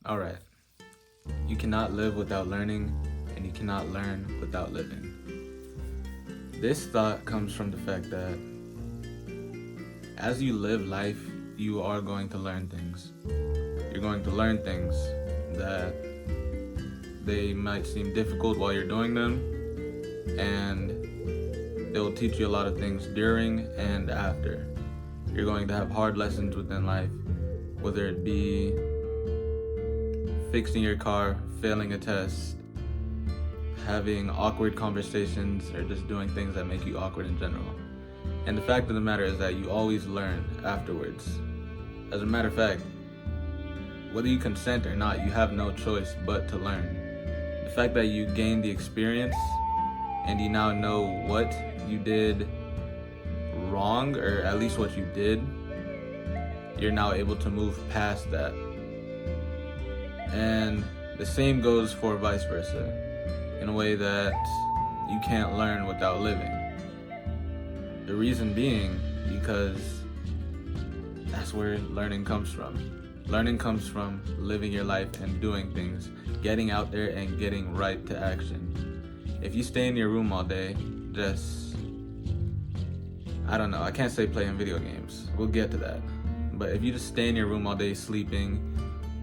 All right. You cannot live without learning, and you cannot learn without living. This thought comes from the fact that as you live life, you are going to learn things. You're going to learn things that they might seem difficult while you're doing them, and they will teach you a lot of things during and after. You're going to have hard lessons within life, whether it be fixing your car, failing a test, having awkward conversations, or just doing things that make you awkward in general. And the fact of the matter is that you always learn afterwards. As a matter of fact, whether you consent or not, you have no choice but to learn. The fact that you gain the experience and you now know what you did wrong, or at least what you did, you're now able to move past that. And the same goes for vice versa, in a way that you can't learn without living. The reason being because that's where learning comes from. Learning comes from living your life and doing things, getting out there and getting right to action. If you stay in your room all day, I don't know, I can't say playing video games. We'll get to that. But if you just stay in your room all day sleeping,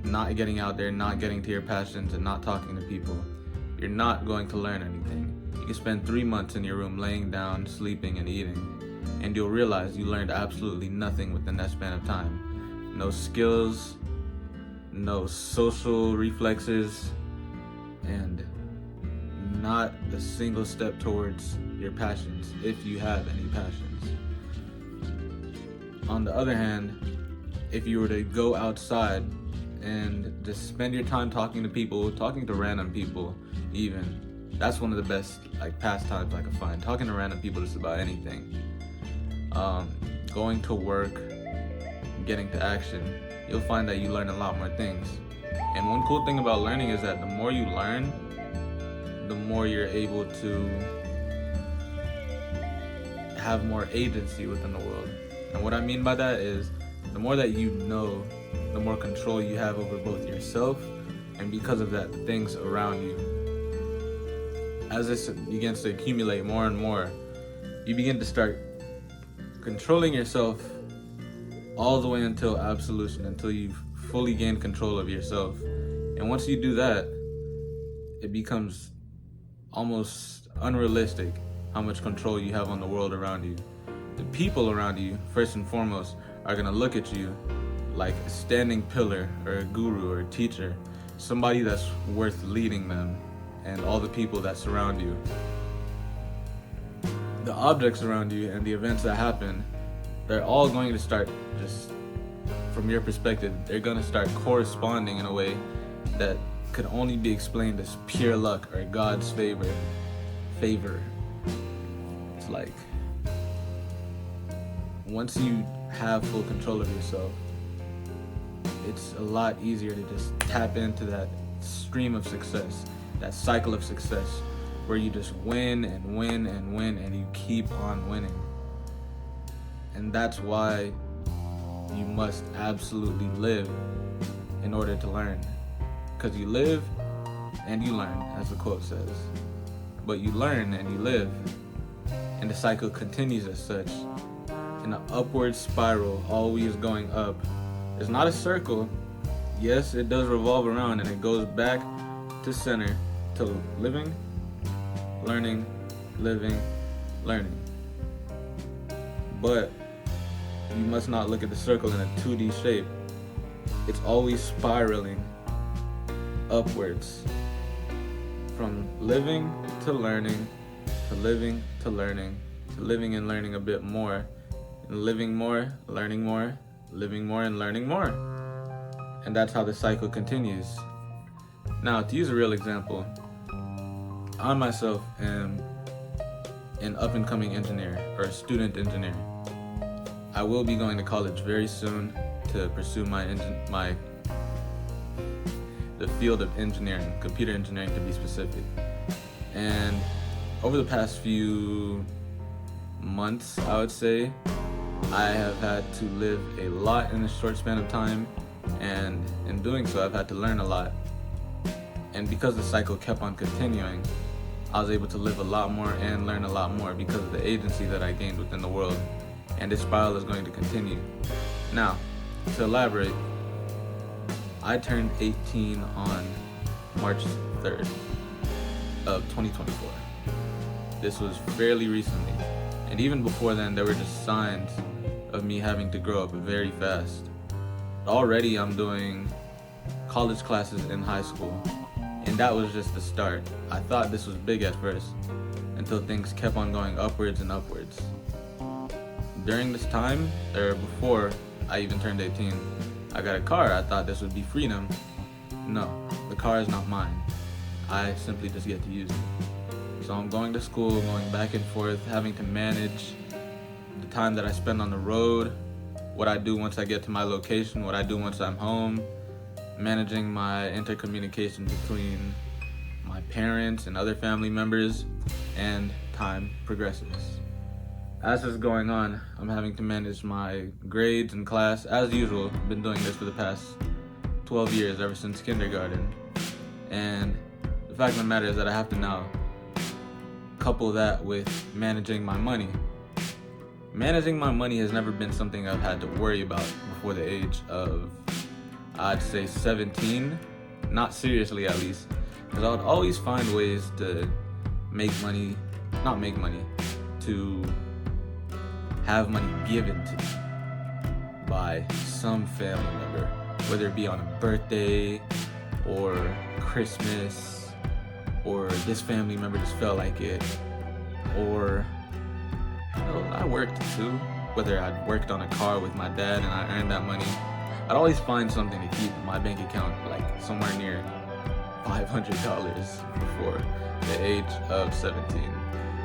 not getting out there, not getting to your passions, and not talking to people, you're not going to learn anything. You can spend 3 months in your room laying down, sleeping, and eating, and you'll realize you learned absolutely nothing within that span of time. No skills, no social reflexes, and not a single step towards your passions, if you have any passions. On the other hand, if you were to go outside and just spend your time talking to people, talking to random people even, that's one of the best pastimes I can find. Talking to random people just about anything. Going to work, getting to action, you'll find that you learn a lot more things. And one cool thing about learning is that the more you learn, the more you're able to have more agency within the world. And what I mean by that is, the more that you know, the more control you have over both yourself and, because of that, the things around you. As this begins to accumulate more and more, you begin to start controlling yourself all the way until absolution, until you've fully gained control of yourself. And once you do that, it becomes almost unrealistic how much control you have on the world around you. The people around you, first and foremost, are going to look at you like a standing pillar or a guru or a teacher, somebody that's worth leading them and all the people that surround you. The objects around you and the events that happen, they're all going to start, just from your perspective, they're going to start corresponding in a way that could only be explained as pure luck or God's favor. It's like, once you have full control of yourself, it's a lot easier to just tap into that stream of success, that cycle of success, where you just win and win and win, and you keep on winning. And that's why you must absolutely live in order to learn. Because you live and you learn, as the quote says. But you learn and you live, and the cycle continues as such, in an upward spiral, always going up. It's not a circle. Yes, it does revolve around, and it goes back to center, to living, learning, living, learning. But you must not look at the circle in a 2D shape. It's always spiraling upwards, from living to learning, to living to learning, to living and learning a bit more, and living more, learning more, living more, and learning more. And that's how the cycle continues. Now, to use a real example, I myself am an up-and-coming engineer, or a student engineer. I will be going to college very soon to pursue the field of engineering, computer engineering to be specific. And over the past few months, I would say, I have had to live a lot in a short span of time, And in doing so, I've had to learn a lot. And because the cycle kept on continuing, I was able to live a lot more and learn a lot more because of the agency that I gained within the world. And this spiral is going to continue. Now, to elaborate, I turned 18 on March 3rd of 2024. This was fairly recently. And even before then, there were just signs of me having to grow up very fast. Already I'm doing college classes in high school, and that was just the start. I thought this was big at first, until things kept on going upwards and upwards. During this time, or before I even turned 18, I got a car. I thought this would be freedom. No, the car is not mine. I simply just get to use it. So I'm going to school, going back and forth, having to manage the time that I spend on the road, what I do once I get to my location, what I do once I'm home, managing my intercommunication between my parents and other family members, and time progresses. As this is going on, I'm having to manage my grades in class as usual. I've been doing this for the past 12 years, ever since kindergarten. And the fact of the matter is that I have to now couple that with managing my money. Managing my money has never been something I've had to worry about before the age of, I'd say, 17. Not seriously, at least. Because I would always find ways to to have money given to me by some family member, whether it be on a birthday or Christmas, or this family member just felt like it, or I worked too, whether I'd worked on a car with my dad and I earned that money. I'd always find something to keep my bank account like somewhere near $500 before the age of 17.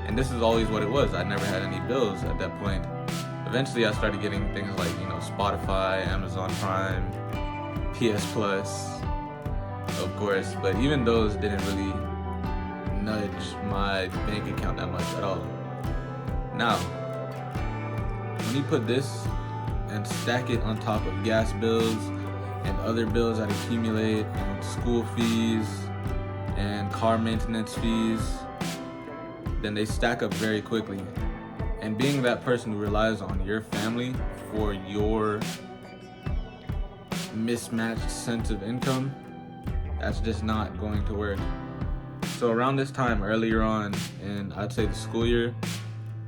And this is always what it was. I never had any bills at that point. Eventually I started getting things like, Spotify, Amazon Prime, PS Plus, of course, but even those didn't really nudge my bank account that much at all. Now, when you put this and stack it on top of gas bills and other bills that accumulate, and school fees and car maintenance fees, then they stack up very quickly. And being that person who relies on your family for your mismatched sense of income, that's just not going to work. So around this time, earlier on in, I'd say, the school year,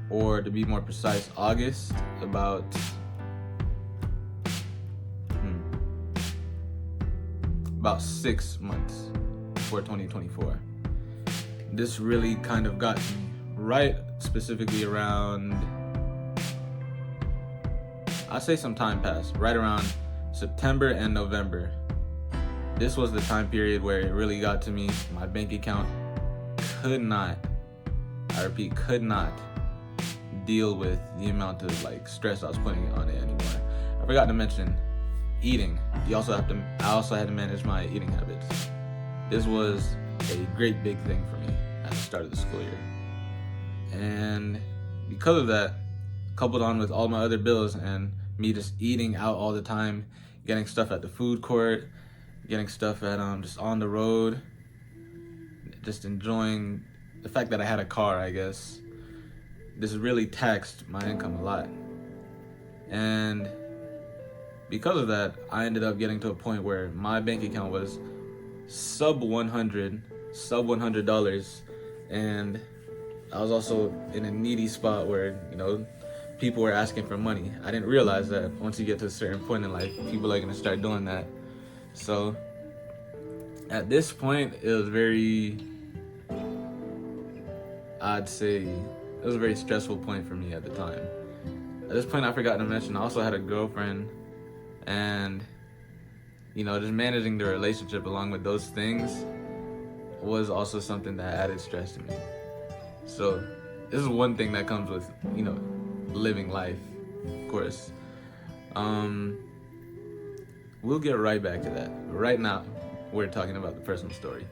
or to be more precise, August, about about 6 months before 2024. This really kind of got me right, specifically around, I'd say some time passed, right around September and November. This was the time period where it really got to me. My bank account could not, I repeat, could not deal with the amount of stress I was putting on it anymore. I forgot to mention eating. I also had to manage my eating habits. This was a great big thing for me at the start of the school year. And because of that, coupled on with all my other bills and me just eating out all the time, getting stuff at the food court, getting stuff at just on the road, just enjoying the fact that I had a car, I guess. This really taxed my income a lot. And because of that, I ended up getting to a point where my bank account was sub $100, and I was also in a needy spot where, people were asking for money. I didn't realize that once you get to a certain point in life, people are gonna start doing that. So at this point, it was a very stressful point for me at the time. At this point, I forgot to mention, I also had a girlfriend, and just managing the relationship along with those things was also something that added stress to me. So this is one thing that comes with living life, of course. We'll get right back to that. Right now, we're talking about the personal story.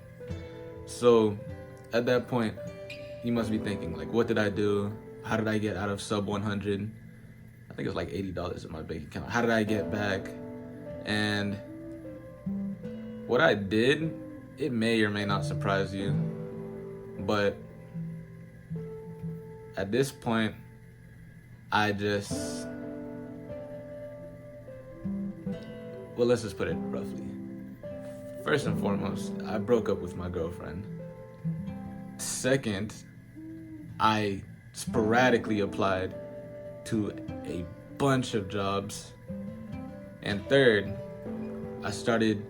So at that point, you must be thinking, what did I do? How did I get out of sub 100? I think it was $80 in my bank account. How did I get back? And What I did, it may or may not surprise you, but at this point, well, let's just put it roughly. First and foremost, I broke up with my girlfriend. Second, I sporadically applied to a bunch of jobs. And third, I started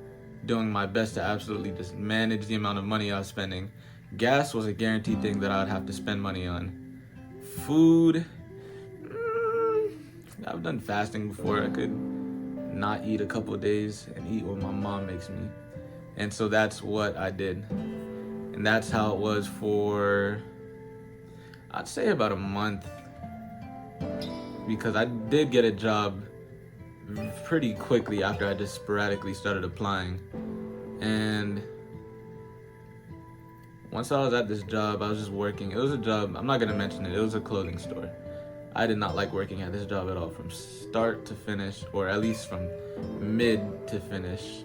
doing my best to absolutely just manage the amount of money I was spending. Gas was a guaranteed thing that I would have to spend money on. Food, I've done fasting before. I could not eat a couple of days and eat what my mom makes me. And so that's what I did. And that's how it was for, I'd say, about a month. Because I did get a job pretty quickly after I just sporadically started applying. And once I was at this job, I was just working. It was a job, I'm not gonna mention it, it was a clothing store. I did not like working at this job at all, from start to finish, or at least from mid to finish.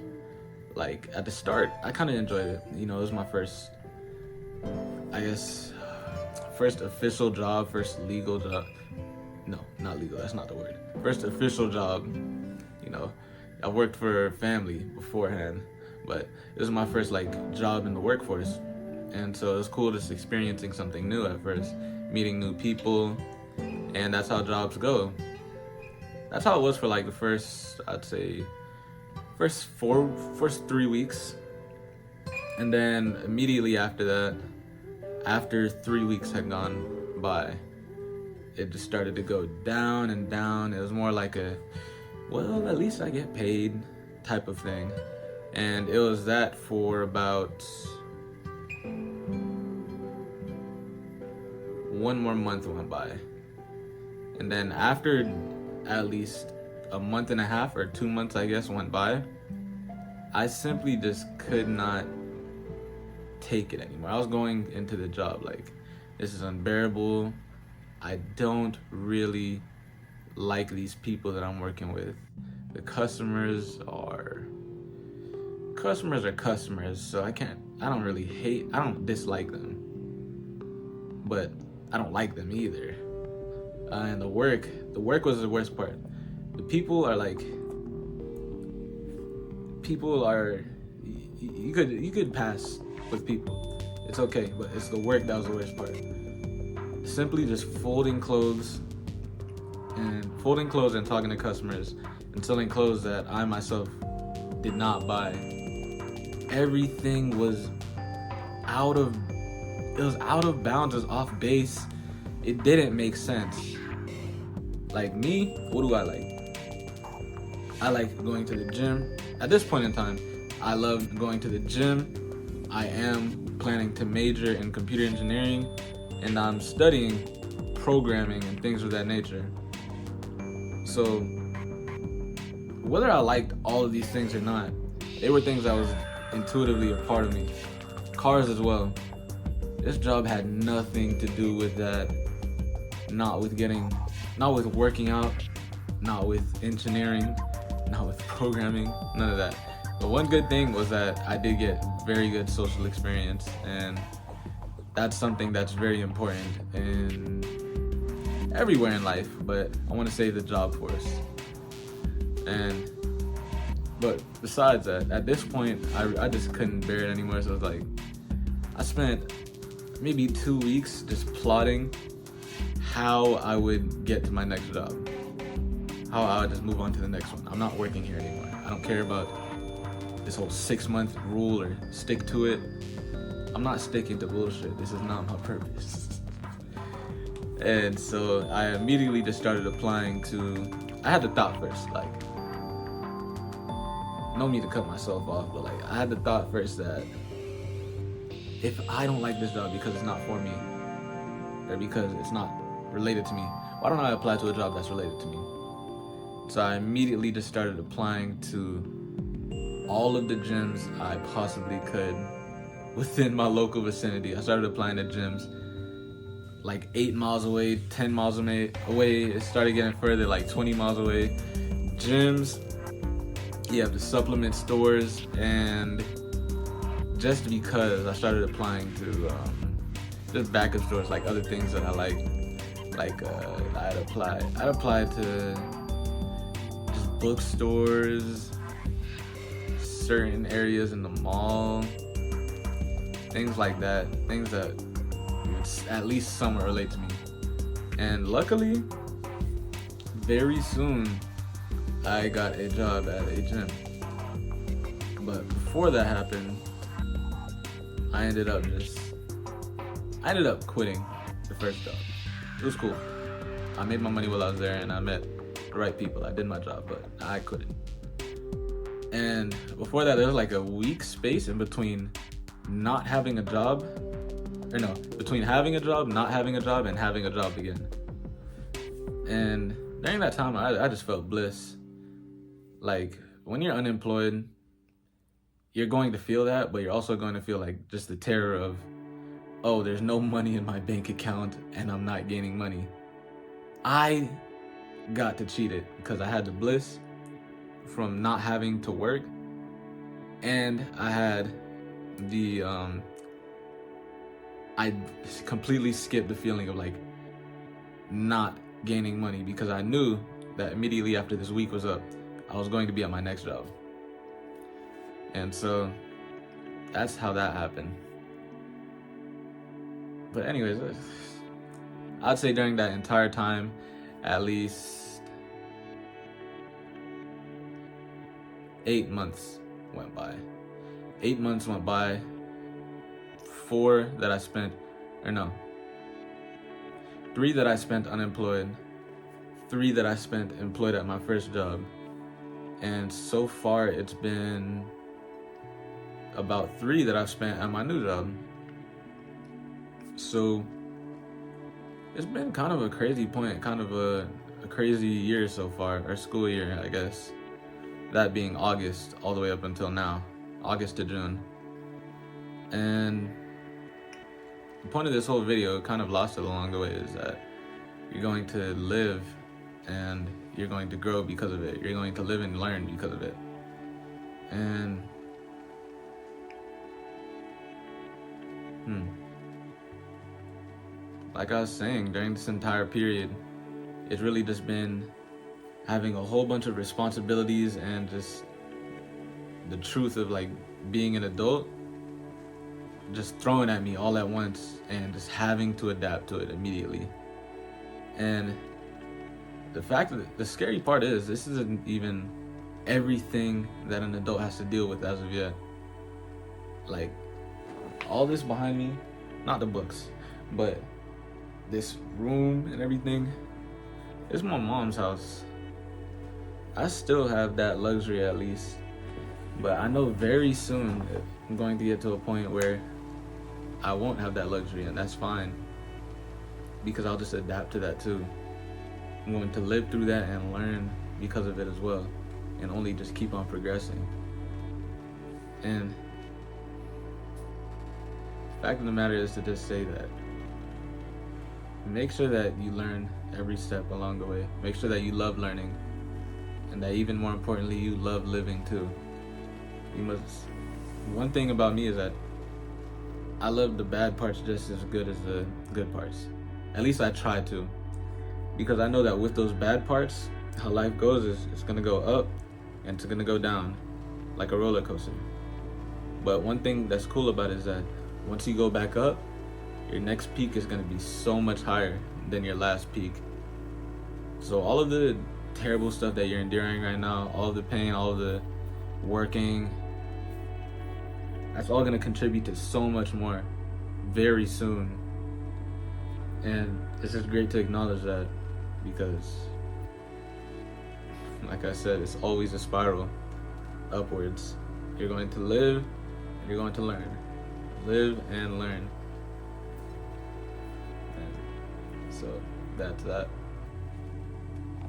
Like, at the start, I kind of enjoyed it. You know, it was my first, I guess, first official job, first legal job. No, not legal, that's not the word. First official job. You know, I worked for family beforehand, but it was my first, like, job in the workforce. And so it was cool just experiencing something new at first, meeting new people, and that's how jobs go. That's how it was for, like, the first, I'd say, first 3 weeks. And then immediately after that, after 3 weeks had gone by, it just started to go down and down. It was more like a, well, at least I get paid type of thing. And it was that for about 1 more month went by. And then after at least a month and a half or 2 months, I guess, went by, I simply just could not take it anymore. I was going into the job like, this is unbearable. I don't really like these people that I'm working with. The customers are customers, so I don't dislike them, but I don't like them either. And the work was the worst part. The people are you could pass with people. It's okay, but it's the work that was the worst part. Simply just folding clothes and talking to customers and selling clothes that I myself did not buy. Everything was out of bounds, it was off base. It didn't make sense. Like me, what do I like? I like going to the gym. At this point in time, I love going to the gym. I am planning to major in computer engineering, and I'm studying programming and things of that nature. So whether I liked all of these things or not, they were things that was intuitively a part of me. Cars as well. This job had nothing to do with that. Not with working out, not with engineering, not with programming, none of that. But one good thing was that I did get very good social experience, and that's something that's very important in everywhere in life, but I want to save the job force. But besides that, at this point, I just couldn't bear it anymore. So it was like, I spent maybe 2 weeks just plotting how I would get to my next job, how I would just move on to the next one. I'm not working here anymore. I don't care about this whole 6-month rule or stick to it. I'm not sticking to bullshit. This is not my purpose. And so I immediately just started applying to, I had the thought first, like, no need to cut myself off, but like, I had the thought first that if I don't like this job because it's not for me, or because it's not related to me, why don't I apply to a job that's related to me? So I immediately just started applying to all of the gyms I possibly could within my local vicinity. I started applying to gyms like 8 miles away, 10 miles away. It started getting further, like 20 miles away. Gyms you have the supplement stores, and just because I started applying to just backup stores, like other things that I like I'd apply to just bookstores, certain areas in the mall, things like that, things that at least somewhat relate to me. And luckily, very soon, I got a job at a gym. But before that happened, I ended up quitting the first job. It was cool. I made my money while I was there, and I met the right people. I did my job, but I couldn't. And before that, there was like a week space in between not having a job, between having a job, not having a job, and having a job again. And during that time, I just felt bliss. Like, when you're unemployed, you're going to feel that, but you're also going to feel like just the terror of, oh, there's no money in my bank account and I'm not gaining money. I got to cheat it because I had the bliss from not having to work, and I had the I completely skipped the feeling of like not gaining money, because I knew that immediately after this week was up, I was going to be at my next job. And so that's how that happened. But anyways, I'd say during that entire time, at least 8 months went by. 8 months went by. 3 that I spent unemployed, 3 that I spent employed at my first job. And so far it's been about 3 that I've spent at my new job. So it's been kind of a crazy point, kind of a crazy year so far, or school year, I guess. That being August all the way up until now, August to June. And the point of this whole video, kind of lost it along the way, is that you're going to live and you're going to grow because of it. You're going to live and learn because of it. And like I was saying, during this entire period, it's really just been having a whole bunch of responsibilities and just the truth of like being an adult just thrown at me all at once, and just having to adapt to it immediately. And the scary part is, this isn't even everything that an adult has to deal with as of yet. Like, all this behind me, not the books, but this room and everything, it's my mom's house. I still have that luxury at least, but I know very soon I'm going to get to a point where I won't have that luxury, and that's fine, because I'll just adapt to that too. I'm going to live through that and learn because of it as well, and only just keep on progressing. And the fact of the matter is to just say that make sure that you learn every step along the way. Make sure that you love learning, and that even more importantly, you love living too. One thing about me is that I love the bad parts just as good as the good parts. At least I try to. Because I know that with those bad parts, how life goes is it's gonna go up and it's gonna go down like a roller coaster. But one thing that's cool about it is that once you go back up, your next peak is gonna be so much higher than your last peak. So all of the terrible stuff that you're enduring right now, all of the pain, all of the working, that's all gonna contribute to so much more very soon. And it's just great to acknowledge that, because like I said, it's always a spiral upwards. You're going to live and you're going to learn. Live and learn. And so that's that.